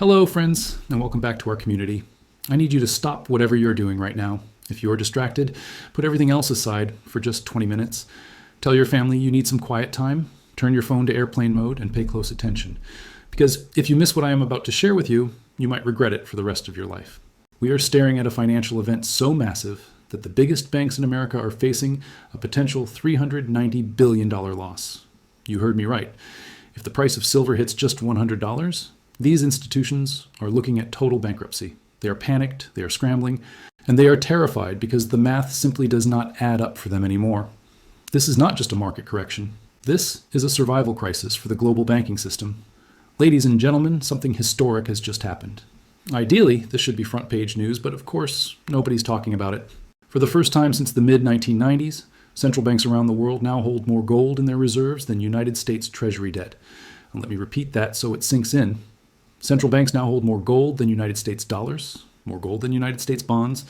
Hello, friends, and welcome back to our community. I need you to stop whatever you're doing right now. If you're distracted, put everything else aside for just 20 minutes. Tell your family you need some quiet time, turn your phone to airplane mode, and pay close attention. Because if you miss what I am about to share with you, you might regret it for the rest of your life. We are staring at a financial event so massive that the biggest banks in America are facing a potential $390 billion loss. You heard me right. If the price of silver hits just $100, these institutions are looking at total bankruptcy. They are panicked, they are scrambling, and they are terrified because the math simply does not add up for them anymore. This is not just a market correction. This is a survival crisis for the global banking system. Ladies and gentlemen, something historic has just happened. Ideally, this should be front page news, but of course, nobody's talking about it. For the first time since the mid-1990s, central banks around the world now hold more gold in their reserves than United States Treasury debt. And let me repeat that so it sinks in. Central banks now hold more gold than United States dollars, more gold than United States bonds,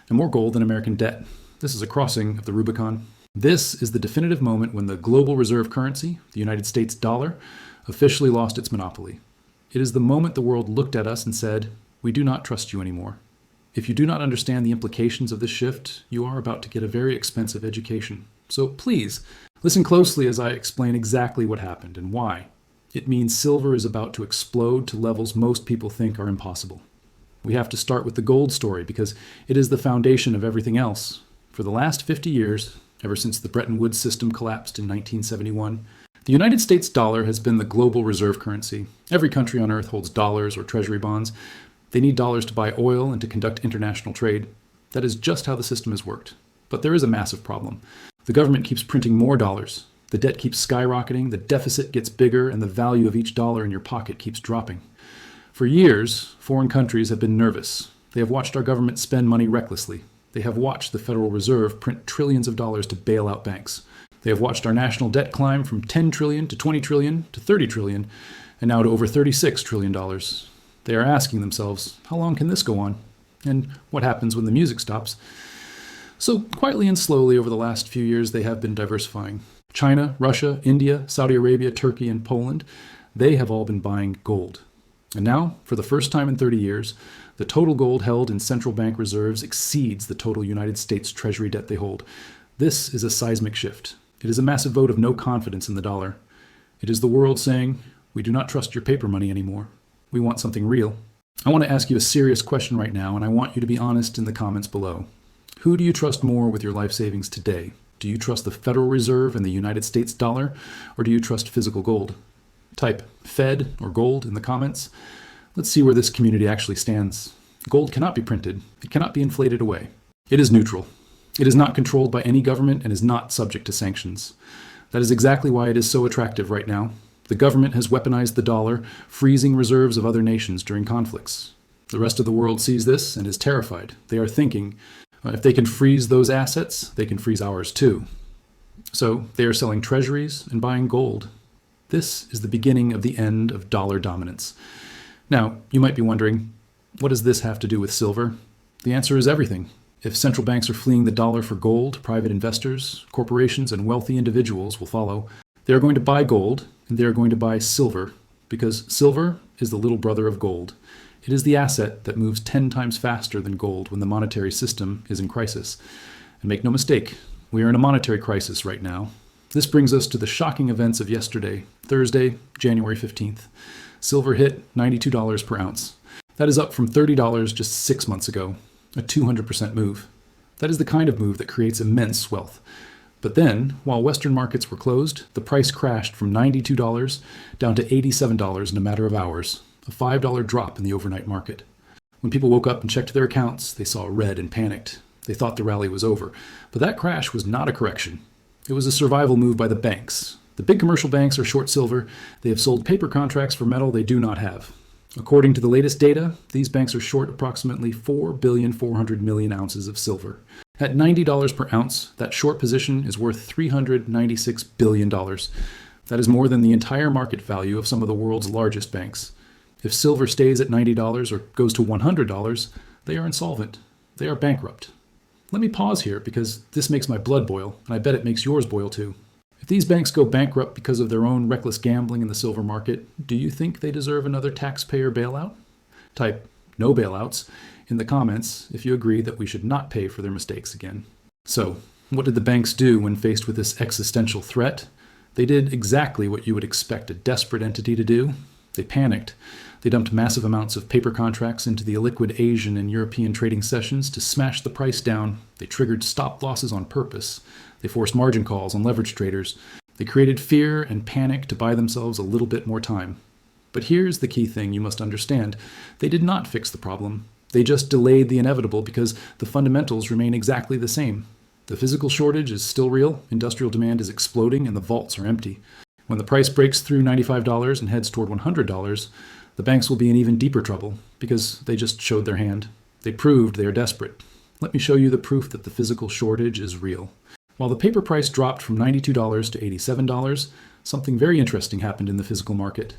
and more gold than American debt. This is a crossing of the Rubicon. This is the definitive moment when the global reserve currency, the United States dollar, officially lost its monopoly. It is the moment the world looked at us and said, "We do not trust you anymore." If you do not understand the implications of this shift, you are about to get a very expensive education. So please, listen closely as I explain exactly what happened and why. It means silver is about to explode to levels most people think are impossible. We have to start with the gold story because it is the foundation of everything else. For the last 50 years, ever since the Bretton Woods system collapsed in 1971, the United States dollar has been the global reserve currency. Every country on earth holds dollars or treasury bonds. They need dollars to buy oil and to conduct international trade. That is just how the system has worked. But there is a massive problem. The government keeps printing more dollars. The debt keeps skyrocketing, the deficit gets bigger, and the value of each dollar in your pocket keeps dropping. For years, foreign countries have been nervous. They have watched our government spend money recklessly. They have watched the Federal Reserve print trillions of dollars to bail out banks. They have watched our national debt climb from 10 trillion to 20 trillion to 30 trillion, and now to over $36 trillion. They are asking themselves, how long can this go on? And what happens when the music stops? So quietly and slowly over the last few years, they have been diversifying. China, Russia, India, Saudi Arabia, Turkey, and Poland, they have all been buying gold. And now, for the first time in 30 years, the total gold held in central bank reserves exceeds the total United States Treasury debt they hold. This is a seismic shift. It is a massive vote of no confidence in the dollar. It is the world saying, we do not trust your paper money anymore. We want something real. I want to ask you a serious question right now, and I want you to be honest in the comments below. Who do you trust more with your life savings today? Do you trust the Federal Reserve and the United States dollar, or do you trust physical gold? Type Fed or gold in the comments. Let's see where this community actually stands. Gold cannot be printed. It cannot be inflated away. It is neutral. It is not controlled by any government and is not subject to sanctions. That is exactly why it is so attractive right now. The government has weaponized the dollar, freezing reserves of other nations during conflicts. The rest of the world sees this and is terrified. They are thinking, if they can freeze those assets, they can freeze ours too. So they are selling treasuries and buying gold. This is the beginning of the end of dollar dominance. Now, you might be wondering, what does this have to do with silver? The answer is everything. If central banks are fleeing the dollar for gold, private investors, corporations, and wealthy individuals will follow. They are going to buy gold, and they are going to buy silver, because silver is the little brother of gold. It is the asset that moves 10 times faster than gold when the monetary system is in crisis. And make no mistake, we are in a monetary crisis right now. This brings us to the shocking events of yesterday, Thursday, January 15th. Silver hit $92 per ounce. That is up from $30 just 6 months ago, a 200% move. That is the kind of move that creates immense wealth. But then, while Western markets were closed, the price crashed from $92 down to $87 in a matter of hours. A $5 drop in the overnight market. When people woke up and checked their accounts, they saw red and panicked. They thought the rally was over. But that crash was not a correction. It was a survival move by the banks. The big commercial banks are short silver. They have sold paper contracts for metal they do not have. According to the latest data, these banks are short approximately 4,400,000,000 ounces of silver. At $90 per ounce, that short position is worth $396 billion. That is more than the entire market value of some of the world's largest banks. If silver stays at $90 or goes to $100, they are insolvent. They are bankrupt. Let me pause here because this makes my blood boil, and I bet it makes yours boil too. If these banks go bankrupt because of their own reckless gambling in the silver market, do you think they deserve another taxpayer bailout? Type "no bailouts" in the comments if you agree that we should not pay for their mistakes again. So, what did the banks do when faced with this existential threat? They did exactly what you would expect a desperate entity to do. They panicked. They dumped massive amounts of paper contracts into the illiquid Asian and European trading sessions to smash the price down. They triggered stop losses on purpose. They forced margin calls on leverage traders. They created fear and panic to buy themselves a little bit more time. But here's the key thing you must understand. They did not fix the problem. They just delayed the inevitable because the fundamentals remain exactly the same. The physical shortage is still real, industrial demand is exploding, and the vaults are empty. When the price breaks through $95 and heads toward $100, the banks will be in even deeper trouble because they just showed their hand. They proved they are desperate. Let me show you the proof that the physical shortage is real. While the paper price dropped from $92 to $87, something very interesting happened in the physical market.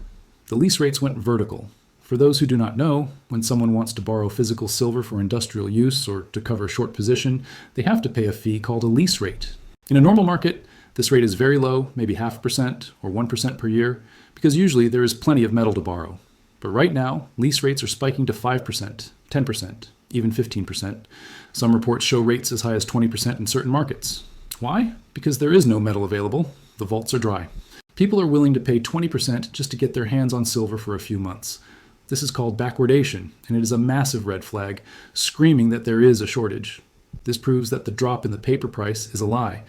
The lease rates went vertical. For those who do not know, when someone wants to borrow physical silver for industrial use or to cover a short position, they have to pay a fee called a lease rate. In a normal market, this rate is very low, maybe 0.5% or 1% per year, because usually there is plenty of metal to borrow. But right now, lease rates are spiking to 5%, 10%, even 15%. Some reports show rates as high as 20% in certain markets. Why? Because there is no metal available. The vaults are dry. People are willing to pay 20% just to get their hands on silver for a few months. This is called backwardation, and it is a massive red flag, screaming that there is a shortage. This proves that the drop in the paper price is a lie.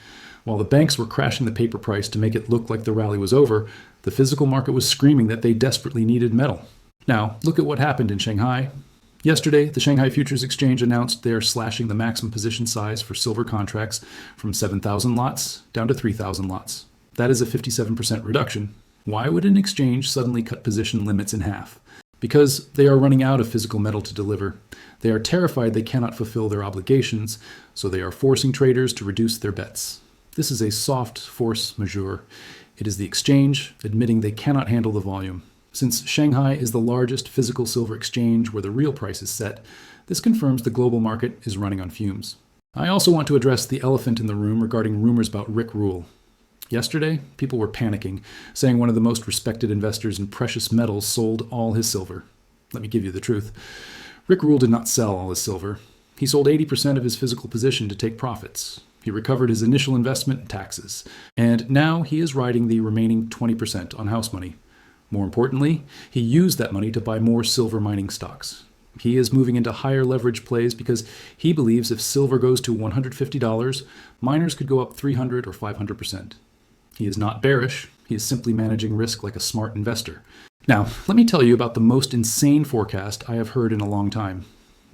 While the banks were crashing the paper price to make it look like the rally was over, the physical market was screaming that they desperately needed metal. Now, look at what happened in Shanghai. Yesterday, the Shanghai Futures Exchange announced they are slashing the maximum position size for silver contracts from 7,000 lots down to 3,000 lots. That is a 57% reduction. Why would an exchange suddenly cut position limits in half? Because they are running out of physical metal to deliver. They are terrified they cannot fulfill their obligations, so they are forcing traders to reduce their bets. This is a soft force majeure. It is the exchange admitting they cannot handle the volume. Since Shanghai is the largest physical silver exchange where the real price is set, this confirms the global market is running on fumes. I also want to address the elephant in the room regarding rumors about Rick Rule. Yesterday, people were panicking, saying one of the most respected investors in precious metals sold all his silver. Let me give you the truth. Rick Rule did not sell all his silver. He sold 80% of his physical position to take profits. He recovered his initial investment and taxes. And now he is riding the remaining 20% on house money. More importantly, he used that money to buy more silver mining stocks. He is moving into higher leverage plays because he believes if silver goes to $150, miners could go up 300 or 500%. He is not bearish. He is simply managing risk like a smart investor. Now, let me tell you about the most insane forecast I have heard in a long time.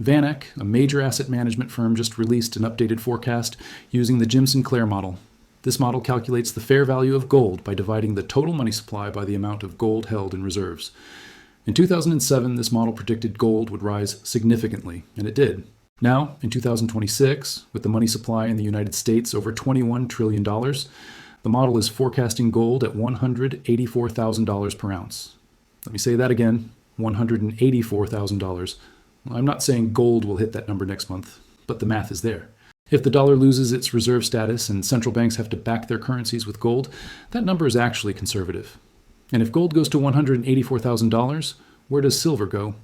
VanEck, a major asset management firm, just released an updated forecast using the Jim Sinclair model. This model calculates the fair value of gold by dividing the total money supply by the amount of gold held in reserves. In 2007, this model predicted gold would rise significantly, and it did. Now, in 2026, with the money supply in the United States over $21 trillion, the model is forecasting gold at $184,000 per ounce. Let me say that again, $184,000. I'm not saying gold will hit that number next month, but the math is there. If the dollar loses its reserve status and central banks have to back their currencies with gold, that number is actually conservative. And if gold goes to $184,000, where does silver go?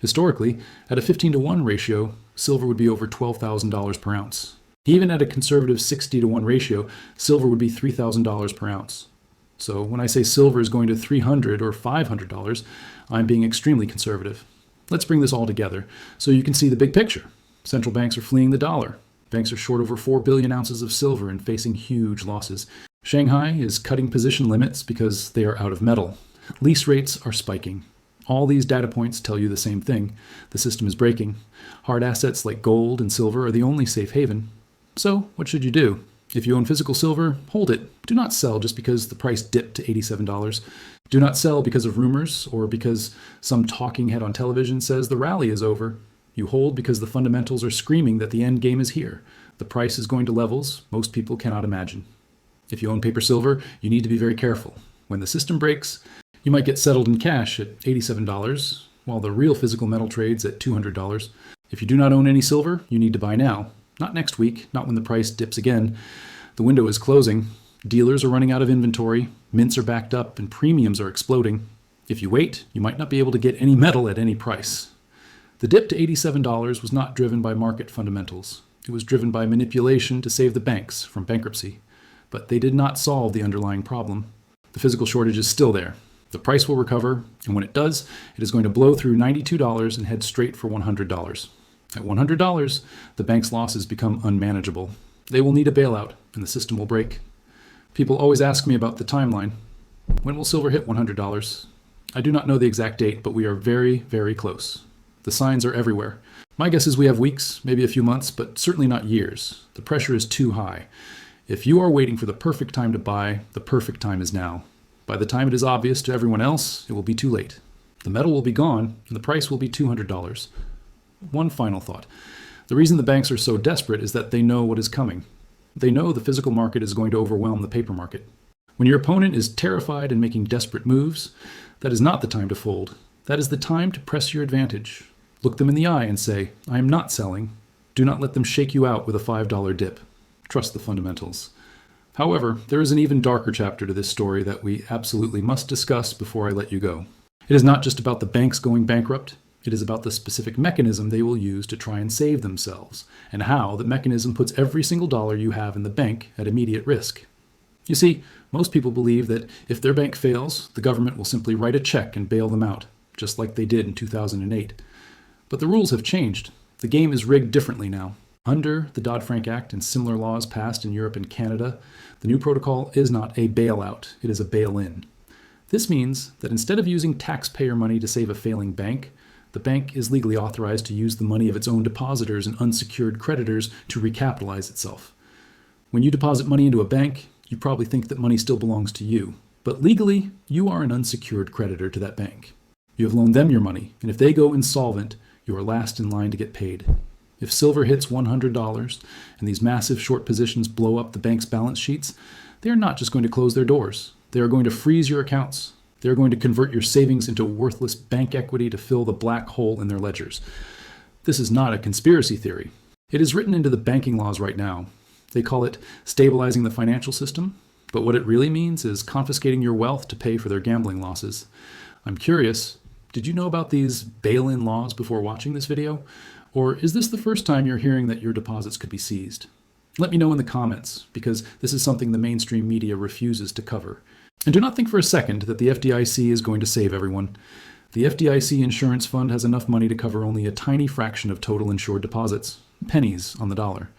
Historically, at a 15-to-1 ratio, silver would be over $12,000 per ounce. Even at a conservative 60-to-1 ratio, silver would be $3,000 per ounce. So when I say silver is going to $300 or $500, I'm being extremely conservative. Let's bring this all together so you can see the big picture. Central banks are fleeing the dollar. Banks are short over 4 billion ounces of silver and facing huge losses. Shanghai is cutting position limits because they are out of metal. Lease rates are spiking. All these data points tell you the same thing. The system is breaking. Hard assets like gold and silver are the only safe haven. So, what should you do? If you own physical silver, hold it. Do not sell just because the price dipped to $87. Do not sell because of rumors or because some talking head on television says the rally is over. You hold because the fundamentals are screaming that the end game is here. The price is going to levels most people cannot imagine. If you own paper silver, you need to be very careful. When the system breaks, you might get settled in cash at $87, while the real physical metal trades at $200. If you do not own any silver, you need to buy now. Not next week, not when the price dips again. The window is closing. Dealers are running out of inventory, mints are backed up, and premiums are exploding. If you wait, you might not be able to get any metal at any price. The dip to $87 was not driven by market fundamentals. It was driven by manipulation to save the banks from bankruptcy. But they did not solve the underlying problem. The physical shortage is still there. The price will recover, and when it does, it is going to blow through $92 and head straight for $100. At $100, the bank's losses become unmanageable. They will need a bailout, and the system will break. People always ask me about the timeline. When will silver hit $100? I do not know the exact date, but we are very, very close. The signs are everywhere. My guess is we have weeks, maybe a few months, but certainly not years. The pressure is too high. If you are waiting for the perfect time to buy, the perfect time is now. By the time it is obvious to everyone else, it will be too late. The metal will be gone, and the price will be $200. One final thought. The reason the banks are so desperate is that they know what is coming. They know the physical market is going to overwhelm the paper market. When your opponent is terrified and making desperate moves, that is not the time to fold. That is the time to press your advantage. Look them in the eye and say, I am not selling. Do not let them shake you out with a $5 dip. Trust the fundamentals. However, there is an even darker chapter to this story that we absolutely must discuss before I let you go. It is not just about the banks going bankrupt. It is about the specific mechanism they will use to try and save themselves, and how the mechanism puts every single dollar you have in the bank at immediate risk. You see, most people believe that if their bank fails, the government will simply write a check and bail them out, just like they did in 2008. But the rules have changed. The game is rigged differently now. Under the Dodd-Frank Act and similar laws passed in Europe and Canada, the new protocol is not a bailout, it is a bail-in. This means that instead of using taxpayer money to save a failing bank, the bank is legally authorized to use the money of its own depositors and unsecured creditors to recapitalize itself. When you deposit money into a bank, you probably think that money still belongs to you. But legally, you are an unsecured creditor to that bank. You have loaned them your money, and if they go insolvent, you are last in line to get paid. If silver hits $100 and these massive short positions blow up the bank's balance sheets, they are not just going to close their doors. They are going to freeze your accounts. They are going to convert your savings into worthless bank equity to fill the black hole in their ledgers. This is not a conspiracy theory. It is written into the banking laws right now. They call it stabilizing the financial system, but what it really means is confiscating your wealth to pay for their gambling losses. I'm curious, did you know about these bail-in laws before watching this video? Or is this the first time you're hearing that your deposits could be seized? Let me know in the comments, because this is something the mainstream media refuses to cover. And do not think for a second that the FDIC is going to save everyone. The FDIC insurance fund has enough money to cover only a tiny fraction of total insured deposits, pennies on the dollar.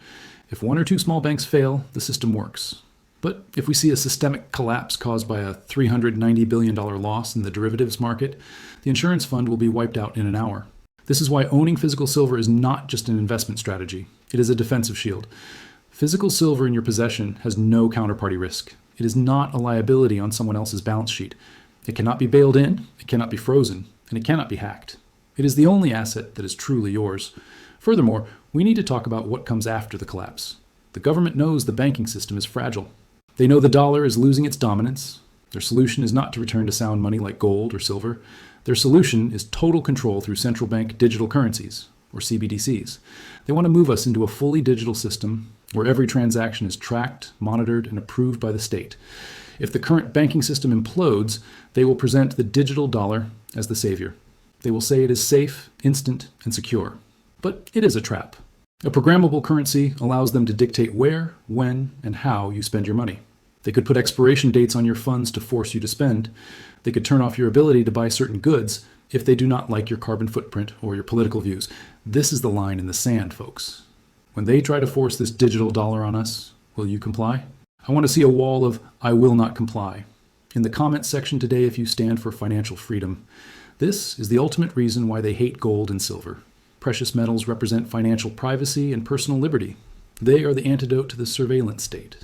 If one or two small banks fail, the system works. But if we see a systemic collapse caused by a $390 billion loss in the derivatives market, the insurance fund will be wiped out in an hour. This is why owning physical silver is not just an investment strategy. It is a defensive shield. Physical silver in your possession has no counterparty risk. It is not a liability on someone else's balance sheet. It cannot be bailed in, it cannot be frozen, and it cannot be hacked. It is the only asset that is truly yours. Furthermore, we need to talk about what comes after the collapse. The government knows the banking system is fragile. They know the dollar is losing its dominance. Their solution is not to return to sound money like gold or silver. Their solution is total control through Central Bank Digital Currencies, or CBDCs. They want to move us into a fully digital system where every transaction is tracked, monitored, and approved by the state. If the current banking system implodes, they will present the digital dollar as the savior. They will say it is safe, instant, and secure. But it is a trap. A programmable currency allows them to dictate where, when, and how you spend your money. They could put expiration dates on your funds to force you to spend. They could turn off your ability to buy certain goods if they do not like your carbon footprint or your political views. This is the line in the sand, folks. When they try to force this digital dollar on us, will you comply? I want to see a wall of "I will not comply" in the comments section today if you stand for financial freedom. This is the ultimate reason why they hate gold and silver. Precious metals represent financial privacy and personal liberty. They are the antidote to the surveillance state.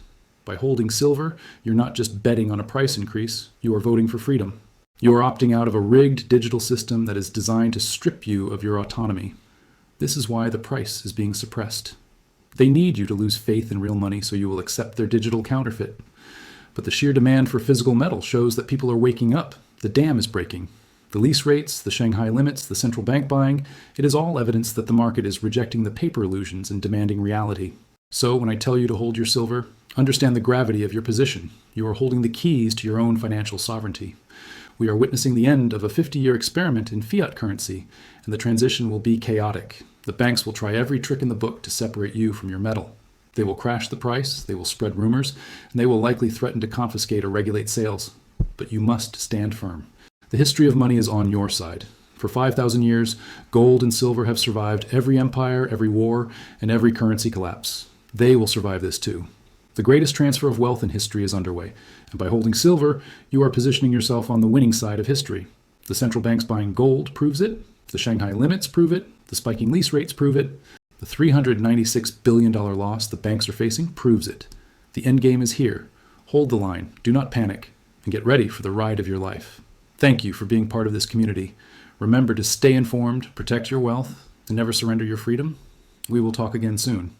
By holding silver, you're not just betting on a price increase, you are voting for freedom. You are opting out of a rigged digital system that is designed to strip you of your autonomy. This is why the price is being suppressed. They need you to lose faith in real money so you will accept their digital counterfeit. But the sheer demand for physical metal shows that people are waking up. The dam is breaking. The lease rates, the Shanghai limits, the central bank buying, it is all evidence that the market is rejecting the paper illusions and demanding reality. So when I tell you to hold your silver, understand the gravity of your position. You are holding the keys to your own financial sovereignty. We are witnessing the end of a 50-year experiment in fiat currency, and the transition will be chaotic. The banks will try every trick in the book to separate you from your metal. They will crash the price, they will spread rumors, and they will likely threaten to confiscate or regulate sales. But you must stand firm. The history of money is on your side. For 5,000 years, gold and silver have survived every empire, every war, and every currency collapse. They will survive this too. The greatest transfer of wealth in history is underway, and by holding silver, you are positioning yourself on the winning side of history. The central banks buying gold proves it, the Shanghai limits prove it, the spiking lease rates prove it, the $396 billion loss the banks are facing proves it. The end game is here. Hold the line, do not panic, and get ready for the ride of your life. Thank you for being part of this community. Remember to stay informed, protect your wealth, and never surrender your freedom. We will talk again soon.